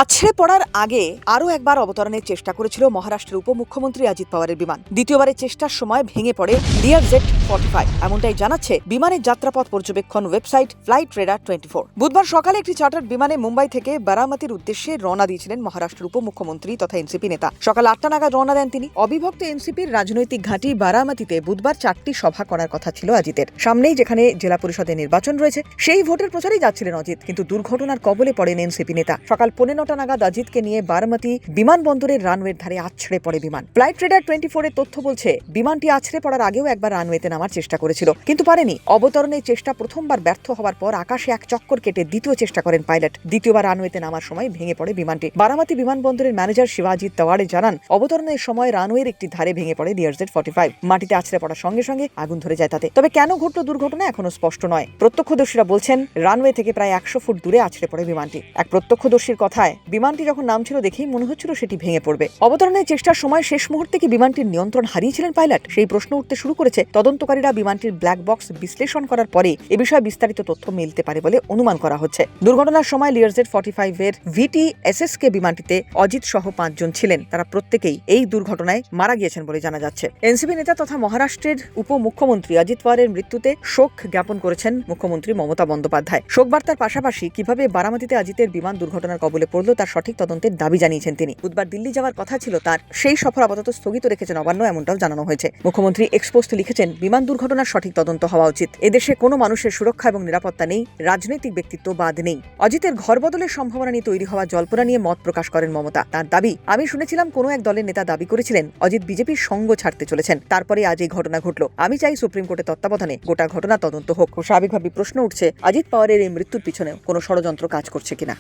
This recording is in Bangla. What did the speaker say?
আছড়ে পড়ার আগে আরও একবার অবতরণের চেষ্টা করেছিল মহারাষ্ট্রের উপমুখ্যমন্ত্রী অজিত পাওয়ারের বিমান। দ্বিতীয়বারের চেষ্টার সময় ভেঙে পড়ে লিয়ারজেট 45। এমনটাই জানাচ্ছে বিমানের যাত্রাপথ পর্যবেক্ষণ ওয়েবসাইট ফ্লাইট রেডার 24। বুধবার সকালে একটি চার্টার্ড বিমানে মুম্বাই থেকে বারামতির উদ্দেশ্যে রওনা দিয়েছিলেন মহারাষ্ট্রের উপমুখ্যমন্ত্রী তথা এনসিপি নেতা। সকাল 8টা নাগাদ রওনা দেন তিনি। অবিভক্ত এনসিপির রাজনৈতিক ঘাঁটি বারামতিতে বুধবার 4টি সভা করার কথা ছিল অজিতের। সামনেই যেখানে জেলা পরিষদের নির্বাচন রয়েছে, সেই ভোটের প্রচারেই যাচ্ছিলেন অজিত, কিন্তু দুর্ঘটনার কবলে পড়েন এনসিপি নেতা। সকাল 9:15 নাগাদ অজিতকে নিয়ে বারামতি বিমানবন্দরের রানওয়ের ধারে আছড়ে পড়ে বিমান। ফ্লাইট রেডার 24 এর তথ্য বলছে, বিমানটি আছড়ে পড়ার আগেও একবার রানওয়েতে নামার চেষ্টা করেছিল, কিন্তু পারেনি। অবতরণের চেষ্টা প্রথমবার ব্যর্থ হওয়ার পর আকাশে এক চক্কর কেটে দ্বিতীয় চেষ্টা করেন পাইলট। দ্বিতীয়বার রানওয়েতে নামার সময় ভেঙে পড়ে বিমানটি। বারামতি বিমানবন্দরের ম্যানেজার শিবাজিৎ তেওয়াড়ে জানান, অবতরণের সময় রানওয়ের একটি ধারে ভেঙে পড়ে লিয়ারজেট 45। মাটিতে আছড়ে পড়ার সঙ্গে সঙ্গে আগুন ধরে যায় তাতে। তবে কেন ঘটল দুর্ঘটনা এখনো স্পষ্ট নয়। প্রত্যক্ষদর্শীরা বলছেন, রানওয়ে থেকে প্রায় 100 ফুট দূরে আছড়ে পড়ে বিমানটি। এক প্রত্যক্ষদর্শীর কথায়, বিমানটি যখন নামছিল দেখেই মনে হচ্ছিল সেটি ভেঙে পড়বে। অবতরণের চেষ্টার সময় শেষ মুহূর্তে কি বিমানটির নিয়ন্ত্রণ হারিয়েছিলেন পাইলট? সেই প্রশ্ন উঠতে শুরু করেছে। তদন্তকারীরা বিমানটির ব্ল্যাক বক্স বিশ্লেষণ করার পরে এ বিষয়ে বিস্তারিত তথ্য মিলতে পারে বলে অনুমান করা হচ্ছে। দুর্ঘটনার সময় লিয়ারজেট 45 এর VTSSK বিমানটিতে অজিত সহ 5 জন ছিলেন। তারা প্রত্যেকেই এই দুর্ঘটনায় মারা গিয়েছেন বলে জানা যাচ্ছে। এনসিপি নেতা তথা মহারাষ্ট্রের উপমুখ্যমন্ত্রী অজিত পাওয়ারের মৃত্যুতে শোক জ্ঞাপন করেছেন মুখ্যমন্ত্রী মমতা বন্দ্যোপাধ্যায়। শোক বার্তার পাশাপাশি কিভাবে বারামতিতে অজিতের বিমান দুর্ঘটনার কবলে পড়ল তার সঠিক তদন্তের দাবি জানিয়েছেন তিনি। বুধবার দিল্লি যাওয়ার কথা ছিল তার, সেই সফর আপাতত স্থগিত রেখেছেন নবান্ন, এমনটাও জানানো হয়েছে। মুখ্যমন্ত্রী এক্স পোস্টে লিখেছেন, বিমান দুর্ঘটনার সঠিক তদন্ত হওয়া উচিত। এদেশে কোনো মানুষের সুরক্ষা এবং নিরাপত্তা নেই, রাজনৈতিক ব্যক্তিত্ব বাদ নেই। অজিতের ঘর বদলের সম্ভাবনা নিয়ে তৈরি হওয়া জল্পনা নিয়ে মত প্রকাশ করেন মমতা। তার দাবি, আমি শুনেছিলাম কোনো এক দলের নেতা দাবি করেছিলেন অজিত বিজেপির সঙ্গ ছাড়তে চলেছেন, তারপরে আজ এই ঘটনা ঘটল। আমি চাই সুপ্রিম কোর্টের তত্ত্বাবধানে গোটা ঘটনা তদন্ত হোক। স্বাভাবিকভাবে প্রশ্ন উঠছে, অজিত পাওয়ারের এই মৃত্যুর পিছনে কোনো ষড়যন্ত্র কাজ করছে কিনা।